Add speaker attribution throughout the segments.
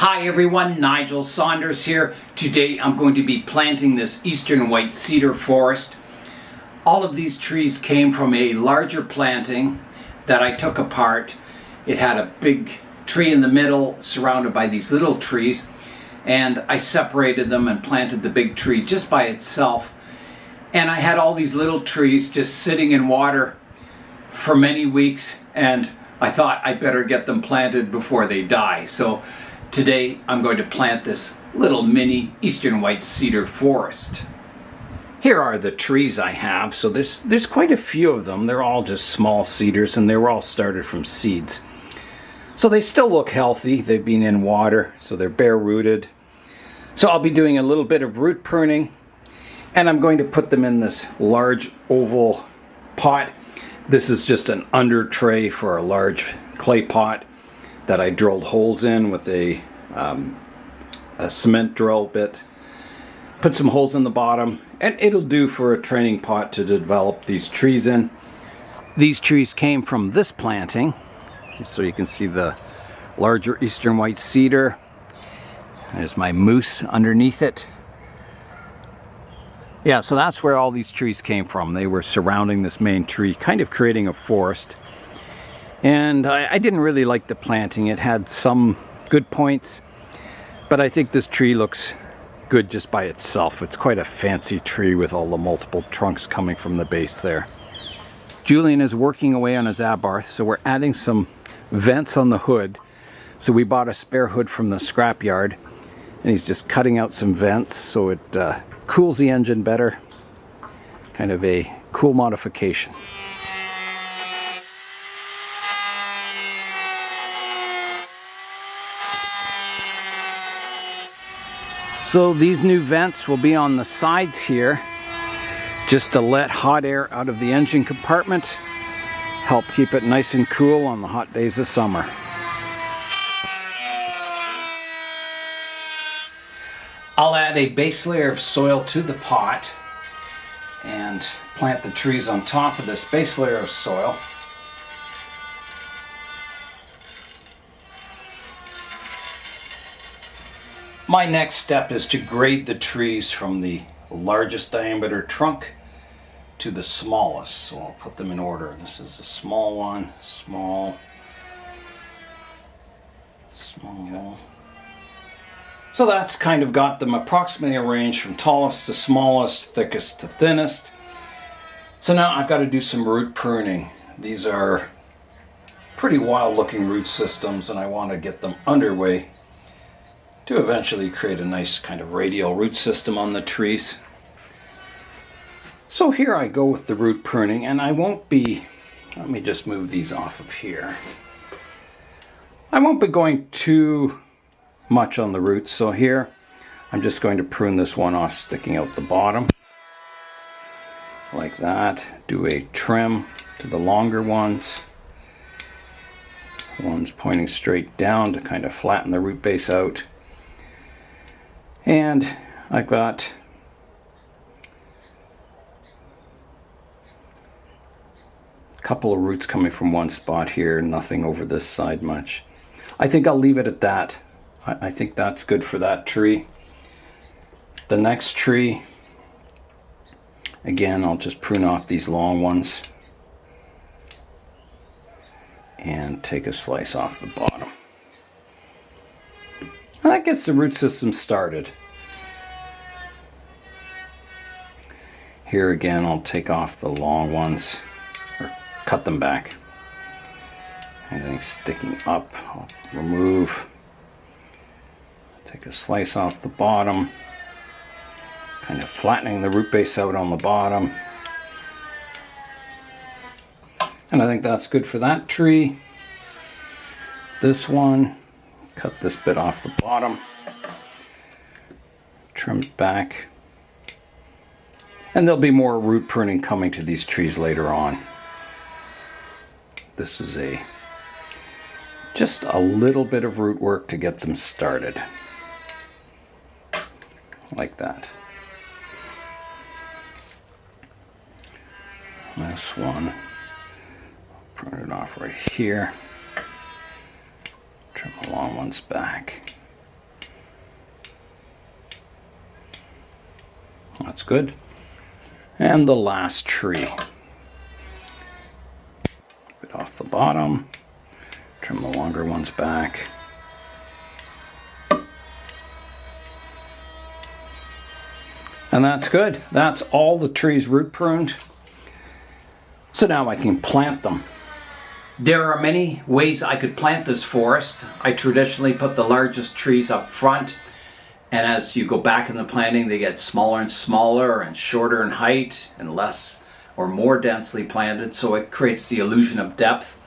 Speaker 1: Hi everyone, Nigel Saunders here. Today I'm going to be planting this Eastern White Cedar forest. All of these trees came from a larger planting that I took apart. It had a big tree in the middle surrounded by these little trees, and I separated them and planted the big tree just by itself. And I had all these little trees just sitting in water for many weeks, and I thought I better get them planted before they die. So today I'm going to plant this little mini Eastern White Cedar forest. Here are the trees I have. So there's quite a few of them. They're all just small cedars, and they were all started from seeds. So they still look healthy. They've been in water, so they're bare rooted. So I'll be doing a little bit of root pruning, and I'm going to put them in this large oval pot. This is just an under tray for a large clay pot that I drilled holes in with a cement drill bit. Put some holes in the bottom, and it'll do for a training pot to develop these trees in. These trees came from this planting, so you can see the larger Eastern White Cedar. There's my moose underneath it. Yeah, so that's where all these trees came from. They were surrounding this main tree, kind of creating a forest. And I didn't really like the planting. It had some good points, but I think this tree looks good just by itself. It's quite a fancy tree with all the multiple trunks coming from the base there. Julian is working away on his Abur, so we're adding some vents on the hood. So we bought a spare hood from the scrapyard, and he's just cutting out some vents so it cools the engine better. Kind of a cool modification. So these new vents will be on the sides here, just to let hot air out of the engine compartment, help keep it nice and cool on the hot days of summer. I'll add a base layer of soil to the pot and plant the trees on top of this base layer of soil. My next step is to grade the trees from the largest diameter trunk to the smallest. So I'll put them in order. This is a small one, small, small. So that's kind of got them approximately arranged from tallest to smallest, thickest to thinnest. So now I've got to do some root pruning. These are pretty wild looking root systems, and I want to get them underway to eventually create a nice kind of radial root system on the trees. So here I go with the root pruning, and I won't be, let me just move these off of here. I won't be going too much on the roots, so here I'm just going to prune this one off sticking out the bottom. Like that. Do a trim to the longer ones. One's pointing straight down to kind of flatten the root base out. And I've got a couple of roots coming from one spot here, nothing over this side much. I think I'll leave it at that. I think that's good for that tree. The next tree, again, I'll just prune off these long ones and take a slice off the bottom. And that gets the root system started. Here again, I'll take off the long ones, or cut them back. Anything sticking up, I'll remove. Take a slice off the bottom, kind of flattening the root base out on the bottom. And I think that's good for that tree. This one, cut this bit off the bottom, trim it back. And there'll be more root pruning coming to these trees later on. This is just a little bit of root work to get them started. Like that. This one, prune it off right here. Trim the long ones back. That's good. And the last tree. Bit off the bottom. Trim the longer ones back. And that's good. That's all the trees root pruned. So now I can plant them. There are many ways I could plant this forest. I traditionally put the largest trees up front, and as you go back in the planting, they get smaller and smaller and shorter in height and less or more densely planted, so it creates the illusion of depth.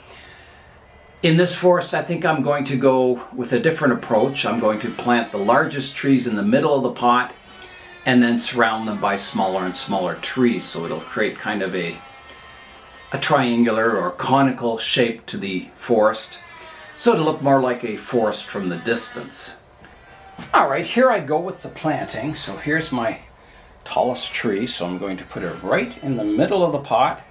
Speaker 1: In this forest, I think I'm going to go with a different approach. I'm going to plant the largest trees in the middle of the pot and then surround them by smaller and smaller trees, so it'll create kind of a triangular or conical shape to the forest, so it'll look more like a forest from the distance. All right, here I go with the planting. So here's my tallest tree, so I'm going to put it right in the middle of the pot.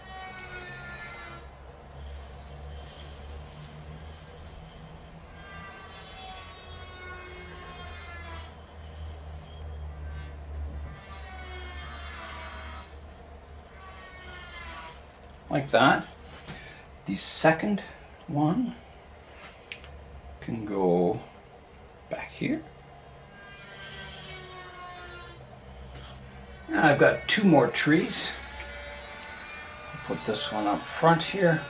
Speaker 1: Like that. The second one can go back here. Now I've got two more trees. I'll put this one up front here.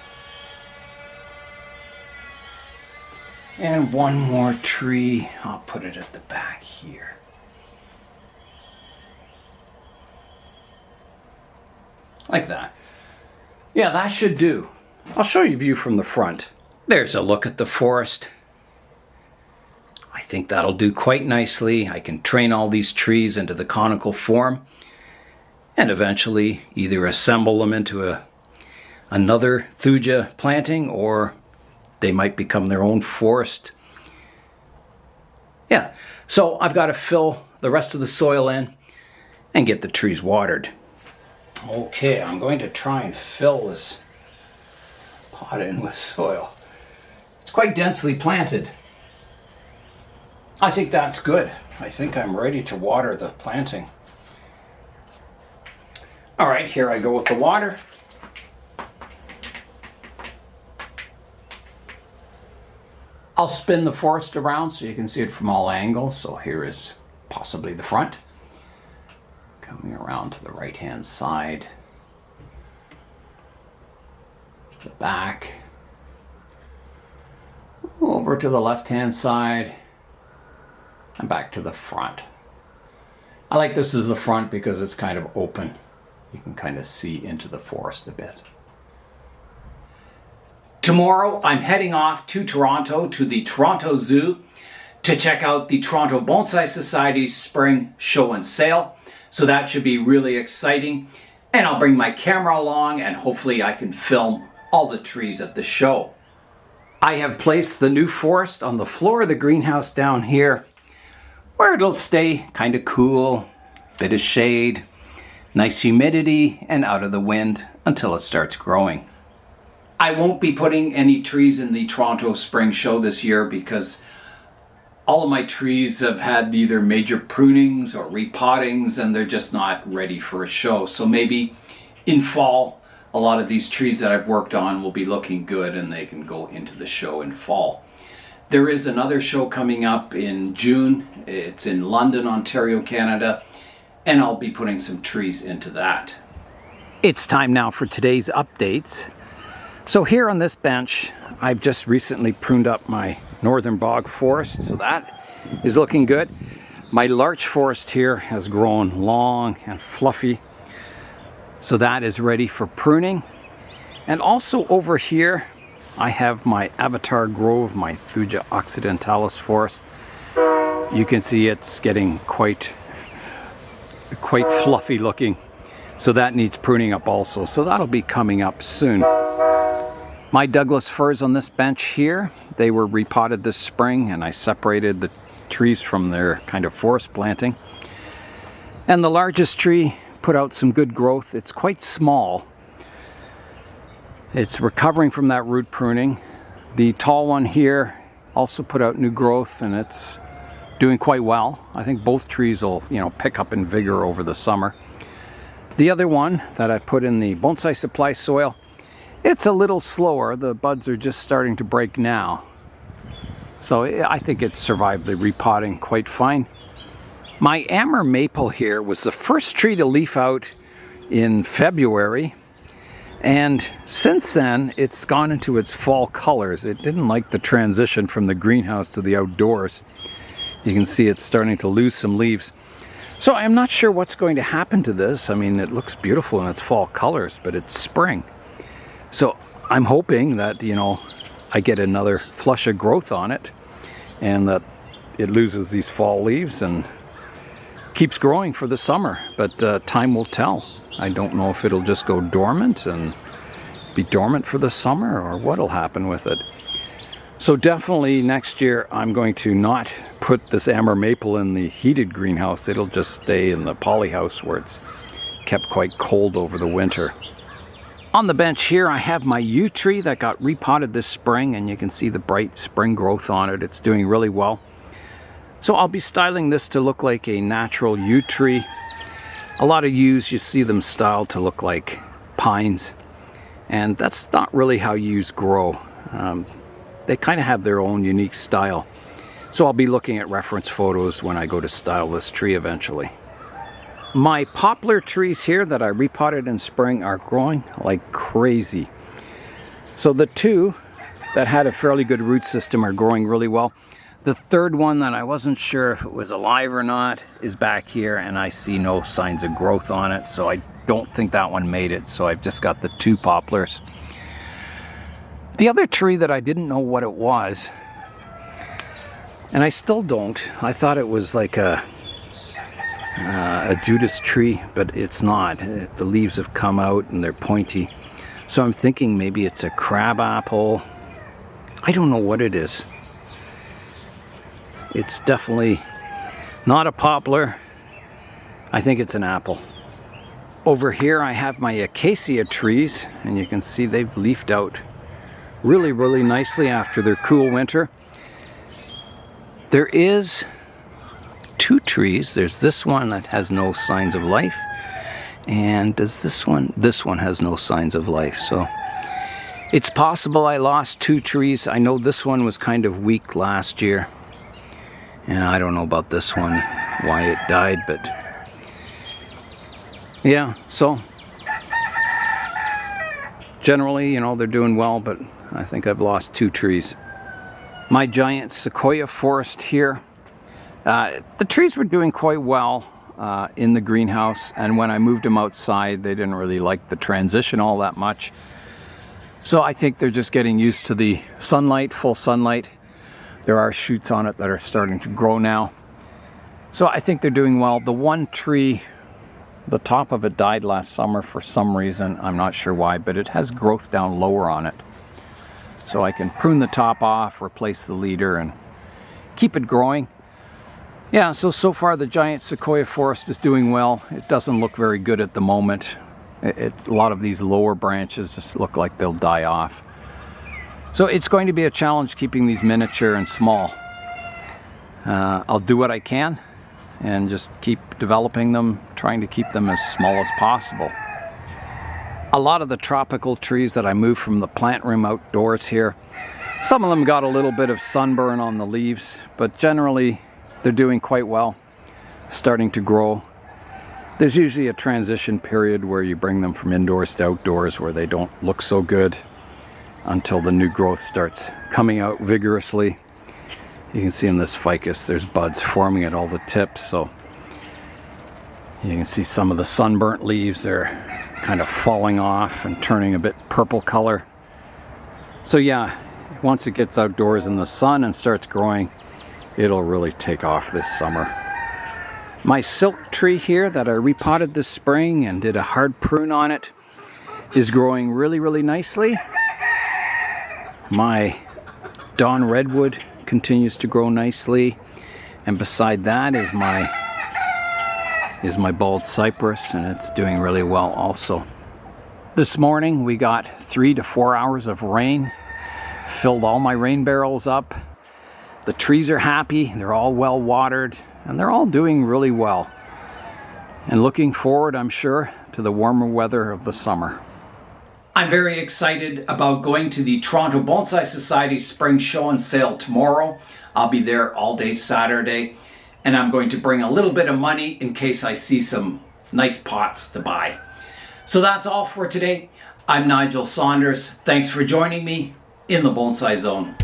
Speaker 1: And one more tree, I'll put it at the back here. Like that. Yeah, that should do. I'll show you a view from the front. There's a look at the forest. I think that'll do quite nicely. I can train all these trees into the conical form and eventually either assemble them into another Thuja planting, or they might become their own forest. Yeah, so I've got to fill the rest of the soil in and get the trees watered. Okay, I'm going to try and fill this pot in with soil. It's quite densely planted. I think that's good. I think I'm ready to water the planting. All right, here I go with the water. I'll spin the forest around so you can see it from all angles. So here is possibly the front. Coming around to the right-hand side, to the back, over to the left-hand side, and back to the front. I like this as the front because it's kind of open. You can kind of see into the forest a bit. Tomorrow I'm heading off to Toronto, to the Toronto Zoo, to check out the Toronto Bonsai Society's spring show and sale. So that should be really exciting. And I'll bring my camera along and hopefully I can film all the trees at the show. I have placed the new forest on the floor of the greenhouse down here, where it'll stay kind of cool, bit of shade, nice humidity, and out of the wind until it starts growing. I won't be putting any trees in the Toronto Spring Show this year because all of my trees have had either major prunings or repottings and they're just not ready for a show. So maybe in fall, a lot of these trees that I've worked on will be looking good and they can go into the show in fall. There is another show coming up in June. It's in London, Ontario, Canada, and I'll be putting some trees into that. It's time now for today's updates. So here on this bench, I've just recently pruned up my northern bog forest, so that is looking good. My larch forest here has grown long and fluffy, so that is ready for pruning. And also over here, I have my Avatar Grove, my Thuja occidentalis forest. You can see it's getting quite fluffy looking, so that needs pruning up also. So that'll be coming up soon. My Douglas firs on this bench here, they were repotted this spring and I separated the trees from their kind of forest planting. And the largest tree put out some good growth. It's quite small. It's recovering from that root pruning. The tall one here also put out new growth and it's doing quite well. I think both trees will, pick up in vigor over the summer. The other one that I put in the bonsai supply soil, it's a little slower. The buds are just starting to break now. So I think it survived the repotting quite fine. My Amur maple here was the first tree to leaf out in February. And since then, it's gone into its fall colors. It didn't like the transition from the greenhouse to the outdoors. You can see it's starting to lose some leaves. So I'm not sure what's going to happen to this. I mean, it looks beautiful in its fall colors, but it's spring. So I'm hoping that, I get another flush of growth on it and that it loses these fall leaves and keeps growing for the summer. But time will tell. I don't know if it'll just go dormant and be dormant for the summer or what'll happen with it. So definitely next year I'm going to not put this Amur maple in the heated greenhouse. It'll just stay in the poly house where it's kept quite cold over the winter. On the bench here I have my yew tree that got repotted this spring, and you can see the bright spring growth on it. It's doing really well. So I'll be styling this to look like a natural yew tree. A lot of yews, you see them styled to look like pines, and that's not really how yews grow. They kind of have their own unique style. So I'll be looking at reference photos when I go to style this tree eventually. My poplar trees here that I repotted in spring are growing like crazy. So the two that had a fairly good root system are growing really well. The third one that I wasn't sure if it was alive or not is back here, and I see no signs of growth on it, so I don't think that one made it. So I've just got the two poplars. The other tree that I didn't know what it was, and I still don't. I thought it was like a Judas tree, but it's not. The leaves have come out and they're pointy. So I'm thinking maybe it's a crab apple. I don't know what it is. It's definitely not a poplar. I think it's an apple. Over here I have my acacia trees, and you can see they've leafed out really, really nicely after their cool winter. There is two trees. There's this one that has no signs of life, and does this one has no signs of life. So it's possible I lost two trees. I know this one was kind of weak last year, and I don't know about this one, why it died, but yeah, so generally, they're doing well, but I think I've lost two trees. My giant sequoia forest here, the trees were doing quite well in the greenhouse, and when I moved them outside, they didn't really like the transition all that much. So I think they're just getting used to the sunlight, full sunlight. There are shoots on it that are starting to grow now. So I think they're doing well. The one tree, the top of it died last summer for some reason. I'm not sure why, but it has growth down lower on it. So I can prune the top off, replace the leader, and keep it growing. Yeah, so far the giant sequoia forest is doing well. It doesn't look very good at the moment. A lot of these lower branches just look like they'll die off. So it's going to be a challenge keeping these miniature and small. I'll do what I can and just keep developing them, trying to keep them as small as possible. A lot of the tropical trees that I moved from the plant room outdoors here, some of them got a little bit of sunburn on the leaves, but generally they're doing quite well, starting to grow. There's usually a transition period where you bring them from indoors to outdoors where they don't look so good until the new growth starts coming out vigorously. You can see in this ficus there's buds forming at all the tips, so you can see some of the sunburnt leaves, they're kind of falling off and turning a bit purple color. So yeah, once it gets outdoors in the sun and starts growing, it'll really take off this summer. My silk tree here that I repotted this spring and did a hard prune on it is growing really, really nicely. My Dawn redwood continues to grow nicely, and beside that is my bald cypress, and it's doing really well also. This morning we got 3 to 4 hours of rain, filled all my rain barrels up. The trees are happy, they're all well watered, and they're all doing really well. And looking forward, I'm sure, to the warmer weather of the summer. I'm very excited about going to the Toronto Bonsai Society Spring Show and Sale tomorrow. I'll be there all day Saturday, and I'm going to bring a little bit of money in case I see some nice pots to buy. So that's all for today. I'm Nigel Saunders. Thanks for joining me in the Bonsai Zone.